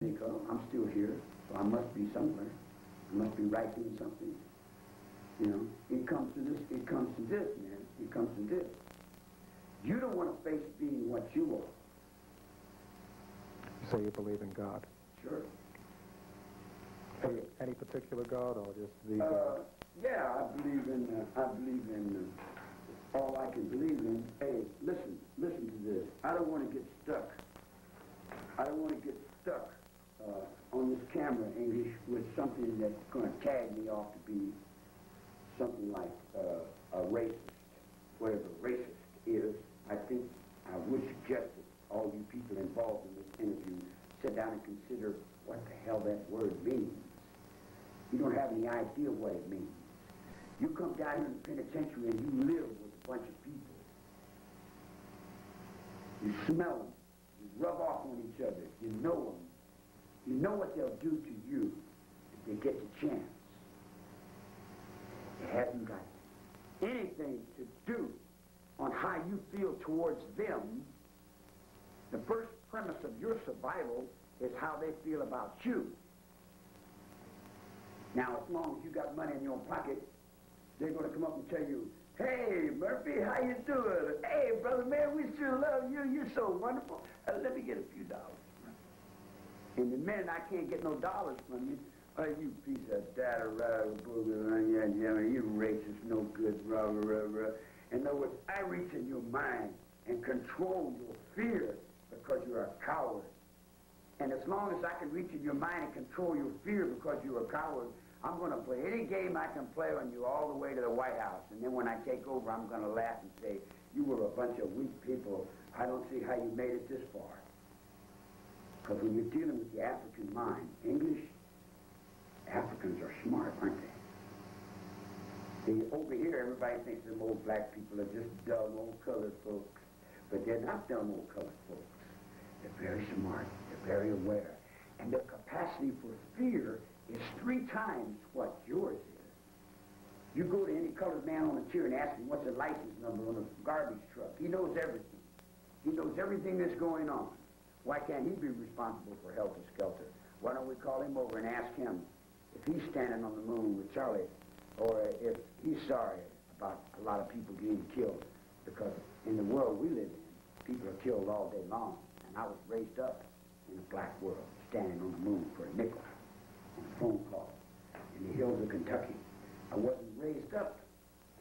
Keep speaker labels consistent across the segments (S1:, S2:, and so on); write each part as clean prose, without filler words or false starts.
S1: think, oh, I'm still here, so I must be somewhere. I must be writing something. You know, it comes to this, man. It comes to this. You don't want to face being what you are.
S2: So you believe in God?
S1: Sure.
S2: Any particular God or just the God?
S1: Yeah, I believe in all I can believe in. Hey, listen to this. I don't want to get stuck. I don't want to get stuck on this camera, English, with something that's going to tag me off to be something like a racist, whatever racist is. I think I would suggest that all you people involved in this interview sit down and consider what the hell that word means. You don't have any idea what it means. You come down here in the penitentiary and you live with a bunch of people. You smell them. You rub off on each other. You know them. You know what they'll do to you if they get the chance. It hasn't got anything to do on how you feel towards them. The first premise of your survival is how they feel about you. Now, as long as you got money in your pocket, they're going to come up and tell you, hey, Murphy, how you doing? Hey, brother, man, we sure love you. You're so wonderful. Let me get a few dollars. And the minute I can't get no dollars from you, oh, you piece of data, you racist, no good, rah, rah, rah. In other words, I reach in your mind and control your fear because you're a coward. And as long as I can reach in your mind and control your fear because you're a coward, I'm going to play any game I can play on you all the way to the White House. And then when I take over, I'm going to laugh and say, you were a bunch of weak people. I don't see how you made it this far. Because when you're dealing with the African mind, English, Africans are smart, aren't they? Over here, everybody thinks them old black people are just dumb old colored folks. But they're not dumb old colored folks. They're very smart. They're very aware. And their capacity for fear is 3 times what yours is. You go to any colored man on the chair and ask him what's the license number on a garbage truck. He knows everything. He knows everything that's going on. Why can't he be responsible for helter-skelter? Why don't we call him over and ask him if he's standing on the moon with Charlie, or if he's sorry about a lot of people getting killed? Because in the world we live in, people are killed all day long. And I was raised up in a black world, standing on the moon for a nickel on a phone call in the hills of Kentucky. I wasn't raised up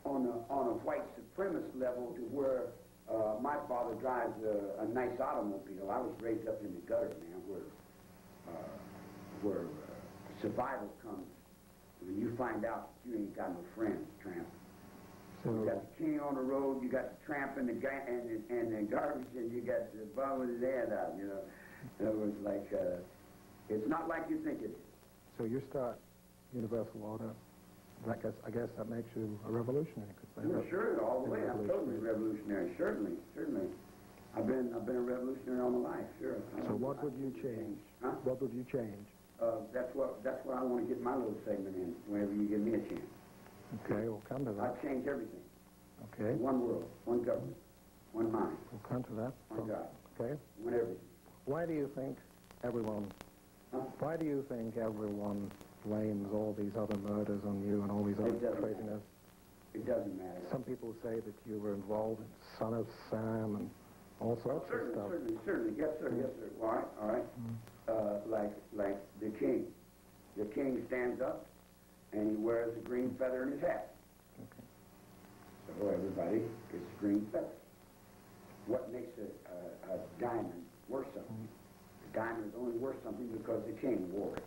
S1: on a white supremacist level to where my father drives a nice automobile. I was raised up in the gutter, man, where survival comes when you find out that you ain't got no friends, tramp. So you got the king on the road, you got the tramp and the garbage, and you got the bum with his hand out, you know. In other words, like, it's not like you think it is.
S2: So you start universal order. I guess that makes you a revolutionary.
S1: Well, sure, all the way. I'm totally revolutionary. Certainly. I've been a revolutionary all my life. Sure.
S2: So what would you change?
S1: Huh?
S2: What would you change?
S1: That's what I want to get my little segment in. Whenever you give me a chance.
S2: Okay, we'll come to that.
S1: I'd change everything.
S2: Okay.
S1: One world, one government, one mind.
S2: We'll come to that.
S1: One God.
S2: Okay.
S1: One everything.
S2: Why do you think everyone?
S1: Huh?
S2: Why do you think everyone blames all these other murders on you and all these other craziness?
S1: It doesn't matter.
S2: Some people say that you were involved in Son of Sam and all sorts of stuff.
S1: Certainly. Yes, sir. All right. Like the king. The king stands up and he wears a green feather in his hat.
S2: Okay.
S1: So everybody gets a green feather. What makes a diamond worth something? The diamond is only worth something because the king wore it.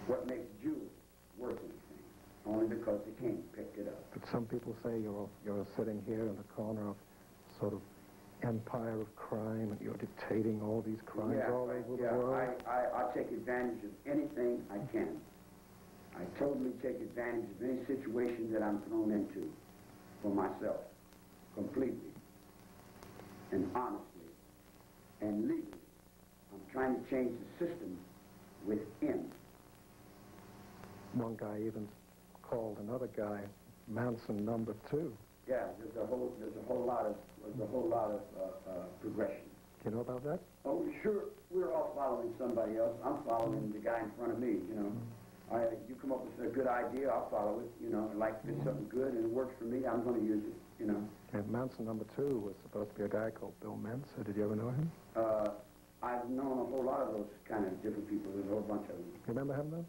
S1: What makes jewelry worth anything? Only because the king picked it up.
S2: But some people say you're sitting here in the corner of sort of empire of crime and you're dictating all these crimes all over the world.
S1: I take advantage of anything I can. I totally take advantage of any situation that I'm thrown into for myself, completely and honestly and legally. I'm trying to change the system within.
S2: One guy even called another guy Manson number 2.
S1: Yeah, there's a whole lot of progression.
S2: Do you know about that?
S1: Oh, sure. We're all following somebody else. I'm following the guy in front of me, you know. You come up with a good idea, I'll follow it, you know. Like if it's something good and it works for me, I'm going to use it, you know.
S2: And Manson number 2 was supposed to be a guy called Bill Manson. Did you ever know him?
S1: I've known a whole lot of those kind of different people. There's a whole bunch of them.
S2: You remember him, then?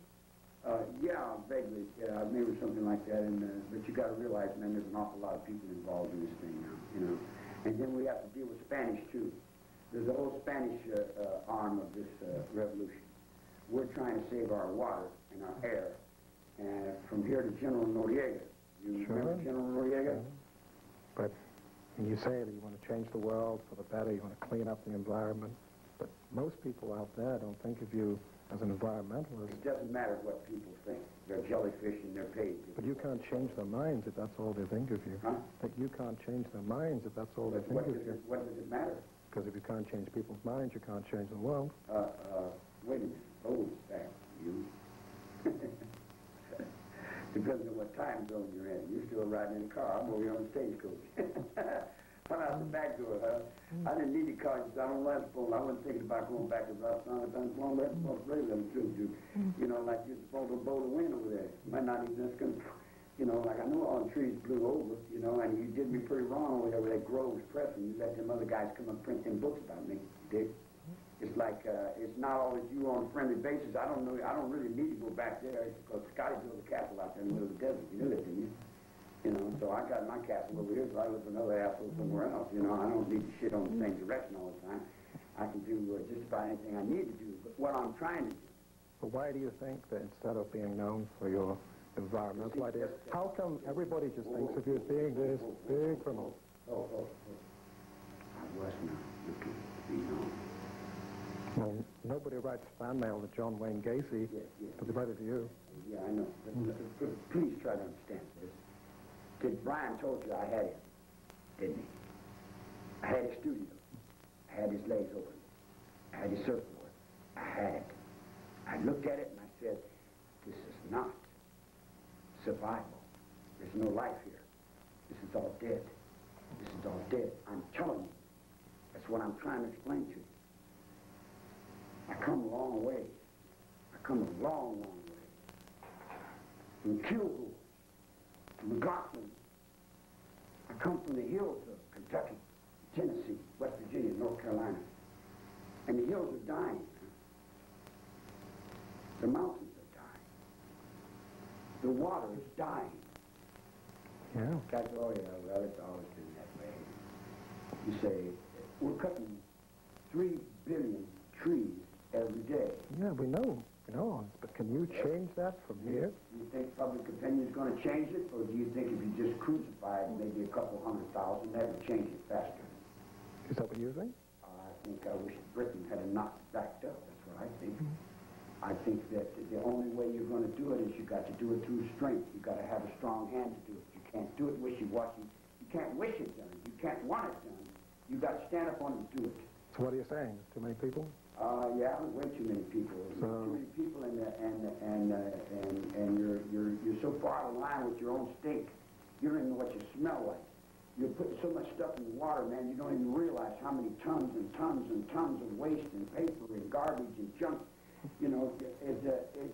S1: Yeah, vaguely. Yeah, maybe something like that. And but you got to realize, man, there's an awful lot of people involved in this thing now, you know. And then we have to deal with Spanish, too. There's a whole Spanish arm of this revolution. We're trying to save our water and our air. And from here to General Noriega. You remember General Noriega?
S2: But when you say that you want to change the world for the better, you want to clean up the environment, but most people out there don't think of you as an environmentalist.
S1: It doesn't matter what people think. They're jellyfish and they're paid.
S2: But you can't change their minds if that's all they think of you.
S1: Huh?
S2: But you can't change their minds if that's all they think of you.
S1: What does it matter?
S2: Because if you can't change people's minds, you can't change the world.
S1: Wait a minute. Hold back, you. Depends on what time zone you're in. You're still riding in the car. I'm over here on the stagecoach. I'm out the back door, huh? I didn't need the car because I don't like phone. I wasn't thinking about going back to South Side. I'm going to let the radio them too. You know, like you're supposed to blow the wind over there. Might not even just going to, you know, like I know all the trees blew over, you know, and you did me pretty wrong over there with that Groves Pressing. You let them other guys come and print them books about me, Dick. It's like, it's not always you on a friendly basis. I don't know, I don't really need to go back there because Scotty built a castle out there in the middle of the desert. You knew that, didn't you? You know, so I got my castle over here, so I live with another asshole somewhere else. You know, I don't need to shit on the same direction all the time. I can do just about anything I need to do. But what I'm trying to do.
S2: But why do you think that instead of being known for your environmental ideas, how come everybody just thinks of you as being this big criminal?
S1: I was not looking to be known.
S2: Well, nobody writes fan mail to John Wayne Gacy, but they write it to you.
S1: Yeah, I know. But please try to understand this. Brian told you I had him, didn't he? I had his studio. I had his legs open. I had his surfboard. I had it. I looked at it and I said, this is not survival. There's no life here. This is all dead. This is all dead. I'm telling you. That's what I'm trying to explain to you. I come a long way. I come a long, long way. From Kilgore, from McLaughlin. I come from the hills of Kentucky, Tennessee, West Virginia, North Carolina. And the hills are dying. The mountains are dying. The water is dying.
S2: Yeah.
S1: That's, oh yeah, well, it's always been that way. You say, we're cutting 3 billion trees every day.
S2: Yeah, we know. But can you change that from here?
S1: Do you think public opinion is going to change it, or do you think if you just crucified maybe a couple 100,000, that would change it faster?
S2: Is that what you think?
S1: I wish Britain had not backed up. That's what I think. I think that the only way you're going to do it is you got to do it through strength. You got to have a strong hand to do it. You can't do it wishy-washy. You can't wish it done. You can't want it done. You got to stand up on it and do it.
S2: So what are you saying? Too many people?
S1: Yeah, way too many people.
S2: So,
S1: too many people, and you're so far out of line with your own stink. You don't even know what you smell like. You're putting so much stuff in the water, man. You don't even realize how many tons and tons and tons of waste and paper and garbage and junk. You know, is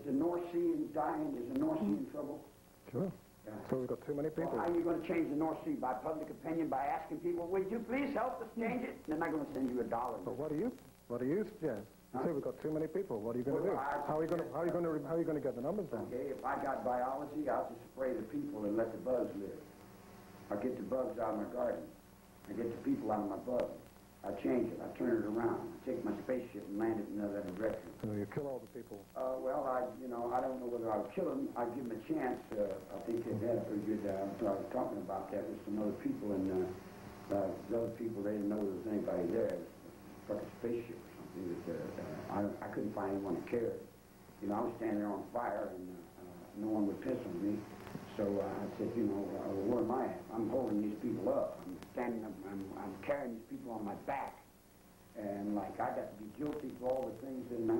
S1: the North Sea dying? Is the North Sea in trouble?
S2: Sure. Yeah. So we've got too many people.
S1: Well, how are you going to change the North Sea? By public opinion, by asking people, would you please help us change it? They're not going to send you $1.
S2: But what do you suggest? You say we've got too many people. What are you going to do? How are you going to get the numbers down?
S1: Okay, if I got biology, I'll just spray the people and let the bugs live. I'll get the bugs out of my garden. I get the people out of my bugs. I change it. I turn it around. I take my spaceship and land it in another direction.
S2: So you kill all the people?
S1: Well, I don't know whether I'll kill them. I'll give them a chance. I think they had a pretty good. I was talking about that with some other people, and the other people, they didn't know there was anybody there. It was a fucking spaceship or something. I couldn't find anyone that cared. You know, I was standing there on fire, and no one would piss on me. So I said, you know, where am I at? I'm holding these people up. I'm standing up. I'm carrying these people on my back. And, like, I got to be guilty for all the things. And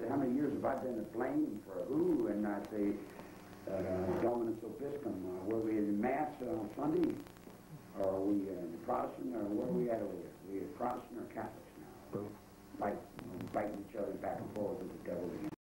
S1: how many years have I been to blame for who? And I say, Dominus Obiscum, were we in Mass on Sunday? Or are we Protestant? Or where are we at over here? Are we Protestant or Catholics now?
S2: Both.
S1: fight, biting each other back and forth with the devil again.